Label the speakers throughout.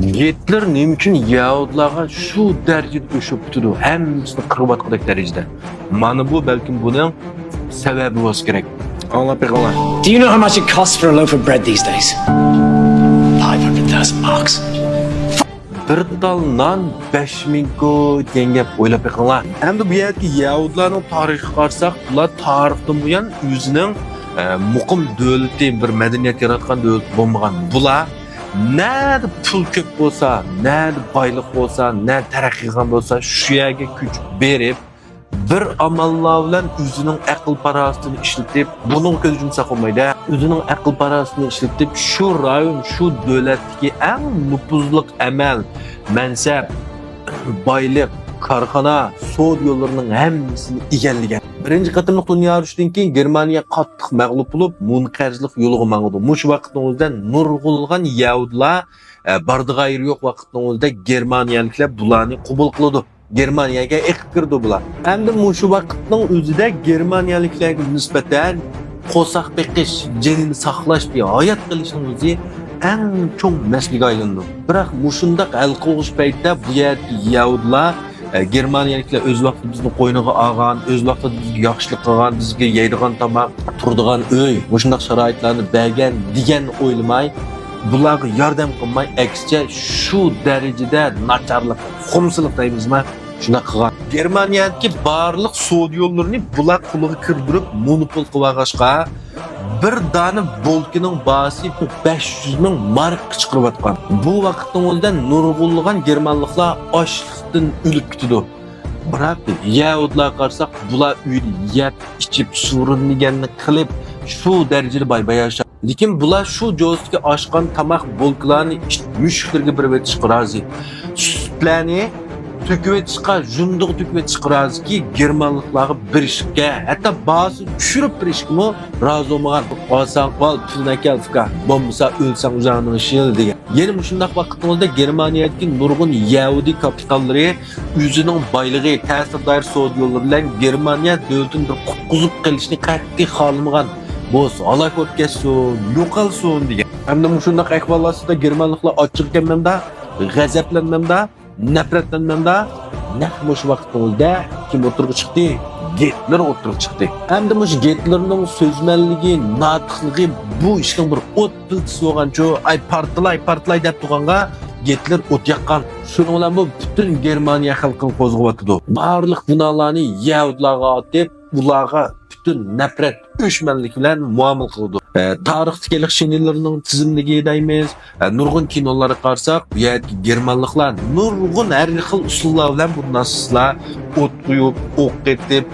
Speaker 1: Hitler nima uchun Yahudilarga shu darajada o'shib turdi? Hammasini qirib atqandek darajada. Mana bu balkim buning sababi bo'lsa kerak. Anglab beqinglar.
Speaker 2: Do you know how much it costs for a loaf of bread these days? 500,000 marks.
Speaker 1: Bir dal non 5000 degan gap o'ylab beqinglar. Endi bu yerda Yahudilarning tarixiga qarasak, ular tarixdan buyon o'zining muqim davlati, bir madaniyat yaratgan davlat bo'lmagan. Bular nerede pul ko'p bo'lsa, nerede boylik bo'lsa, nerede taraqqiy qilgan bo'lsa, shu yerga kuch berib, bir amallar bilan o'zining aql parastini ishlatib, buning ko'z yumsa qolmaydi. O'zining aql parastini ishlatib, shu rayon, shu davlatdagi eng nupuzliq amal, mansab, boylik, korxona, sud yo'llarining hammasini egallagan. Birinchi qatimliq dunyo urushidan keyin Germaniya qattiq mag'lub bo'lib, munqarzlik yo'liga mangdi. Mush vaqtning o'zida nurg'ulg'an Yahudilar bardiga yeri yo'q vaqtning o'zida Germaniyaliklar bularni qabul qildi. Germaniyaga eqib kirdi bular. Endi mush vaqtning o'zida Germaniyaliklarga nisbatan qo'saq beqish, jinni saqlash bir hayot qilishning o'zi eng cho'ng masalaga aylandi. Biroq mushundaq hal qilish paytida bu yerda Yahudilar Germaniyaliklar o'z vaqtida bizni qo'yniga olgan, o'z vaqtida bizga yaxshilik qilgan, bizga yeydigan tomoq, turadigan uy, shunday sharoitlarni bergan degan o'ylamay, bularga yordam qilmay, aksicha shu darajada nacharlik, xumsizlik deymizmi? Shuna qilgan. Germaniyadagi barliq sud yo'llarini bular quliga kirdirib, monopol qilib olg'ashqa bir dona bolkining bahsi 500 ming mark chiqarib bu vaqtning o'zida nurg'ulg'an germanliklar ochlikdan o'lib ketdi. Biroq Yahudilar qarsak, bular uyda yeb, ichib, suringanni qilib, shu darajada boy-boy yashar. Lekin bular shu jo'sga oshgan tomoq bolklarni mushuklarga bir vet chiqaradi. Sutlarni tüküvetişqa, junduq tüküvetişqa ki Germanlıqları bir işikə, hətta bazı düşürüb bir işikmi razı olmağan. Alsan, al, puluna kel fıqa, bombasa ölsən uzağının ışığını degan. Yeni müşündaq vaqtımızda Germaniyadaki nurgun Yahudi kapitalları özünün baylığı, təsir dair soğud yolları bilen Germaniya dövlətinin bir qutquzub qilishini qattiq xalımağan. Boz, alay ko'p kessin, yo'qalsin degan. Hamda müşündaq əhvallasida Germanlıqlar açıq gelmemdə, g'azablanmamda, nafratlanmamda naq shu vaqtda kim o'tirib chiqdi? Hitler o'tirib chiqdi. Endi mush Hitlerning so'zmanligi, natiqligi bu ishning bir o't piltisi bo'lgancho, ay partlay deb turganga Hitler o't yaqqan. Shuning bilan bu butun Germaniya xalqini qo'zg'atyapti. Barliq binolarni Yahudilarga atib, ularga butun nafrat, o'shmanlik bilan muomala qildi. Tarixdagi shinillarning tizimligi deymiz. Nurg'un kinolarga qarsak, bu yerda Germanliklar nurg'un har xil usullar bilan bu naslar o't qo'yib, o'q etib,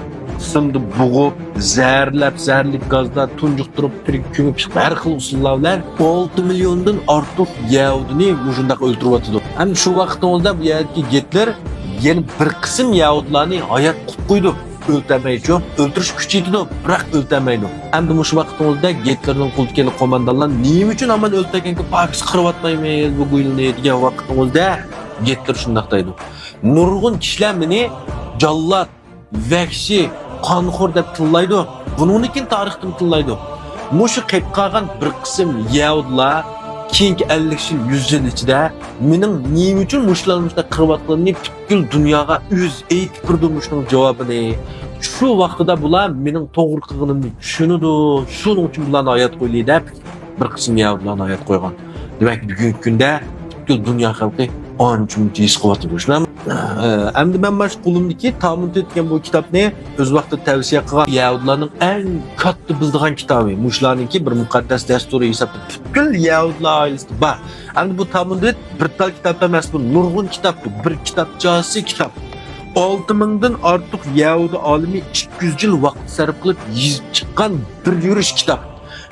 Speaker 1: simdi bo'g'ib, zaharli gazlar tunjuqtirib, tirik ko'mib chiqib, har xil usullar bilan 6 milliondan ortiq Yahudini shunday o'ldirib atdi. Ham shu vaqtda bu yerda Hitler yana bir qism Yahudilarni hayot qilib qo'ydi. Öldürmeyici, öldürüş küçüydü, bırak öldürmeyici. Hem de şu vaxtımızda Hitler'in kultkeli komandanlar neyim için aman öldürken ki biz kırıp atmaymayız bu gülünü diye vaxtımızda Hitler şundaktaydı. Nurgun kişiler beni callat, vahşi, kanxor deb tıllaydı. Bunun için tarixten tıllaydı. Muşu qeyb qalgan bir qism Yahudilar keyingi 50 yil 100 yil ichida mening nima uchun mushlarni qirib atganini butkul dunyoga o'z aytib turmushning javobini shu vaqtida bular mening to'g'ri qilganimni tushunadi, shuning uchun bularni hayot qo'ylaydi deb bir qism Yahudilarni hayot qo'ygan. Demak, bugungi kunda butkul dunyo xalqi ancha his qilyapti shular. Endi men mana shu qo'limdagi ta'min etgan bu kitobni o'z vaqtida tavsiya qilgan Yahudilarning eng katta bildigan kitobi. Mushlarningki bir muqaddas dasturi hisobda butkul Yahudilar oilasida bor. Endi bu ta'min bir tal kitob emas, bu nurg'un kitob, bir kitobchasi kitob. 6000 dan ortiq Yahudi olimi 200 yil vaqt sarf qilib yozib chiqqan bir yurish kitob.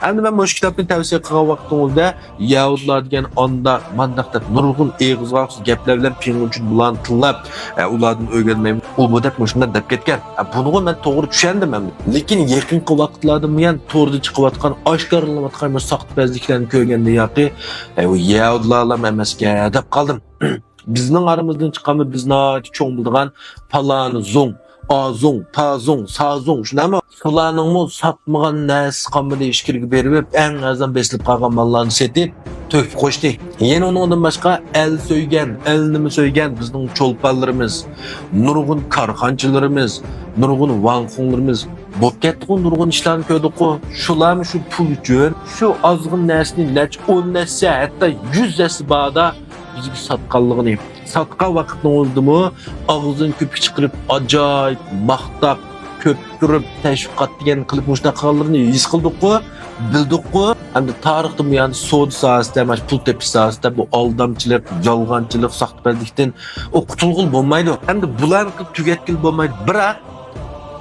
Speaker 1: Endi men bu kitobni tavsiya qilgan vaqtimizda Yahudilar degan onda mandaqda nurg'un eg'izg'oqsiz gaplar bilan pengunchun bularni tillab, ulardan o'rganmayman. U bu deb shunday deb ketgan. Buni men to'g'ri tushundim men. Lekin yaqinqi vaqtlarda men to'g'ri chiqayotgan, oshkorlanayotgan bir soxtapazliklarni ko'rganda yoqi, u Yahudilar emasga deb qoldim. Bizning aramizdan chiqqanmi bizni cho'ng bildigan Palani Zong azung, pazung, sazung şunama şularning mol satmagan näsi qamını işkirge berip en azdan beslip qalgan mallarni setip töküp qo'shdi. Yana ondan başqa el söygen, elnimi söygen bizning çolpanlarımız, nurgun karxançılarımız, nurgun vanxunlarımız bop ketdi nurgun işlarni ko'rdik-ku. Şularni şu pul uchun, şu azgın näsini nech 10 näsi, hatta 100 näsi bada bizga satqanligini satqa vaqtni oldumu ağzın köpük çıqırıp acayip maqtab köpkürüp təşviqat degan qilib mushta qilganlarini his qildik-ku, bildik-ku. Endi tarixda bu yani soda sahasida, mana pul tepish sahasida bu aldamchilik, yolg'onchilik, saxtaparlikdan o qutulg'ul bo'lmaydi. Endi bularni tugatkil bo'lmaydi. Biroq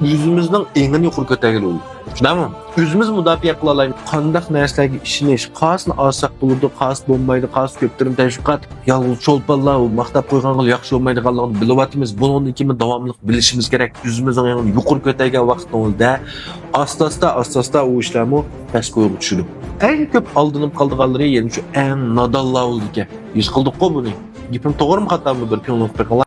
Speaker 1: yüzümüzden engini yuqori ko'targil bo'ldi. Tushunami? O'zimiz mudofaa qila olamiz. Qandaq narsalarga ishonish, qasini olsak bo'ladi, qas bo'lmaydi, qas ko'ptirim tashviqot, yolg'iz cho'lponlar maqtab qo'ygan qil yaxshi bo'lmaydiganligini bilyapmiz. Buni kimi davomli bilishimiz kerak. O'zimizning engini yuqori ko'targan vaqtda asta-asta u ishlarni pastga tushirib. Eng ko'p aldinib qoldiganlari yana shu eng nodonlar bo'ldi ekan. His qildik-ku buni. Gapim to'g'rimi xatomi bir ko'ngil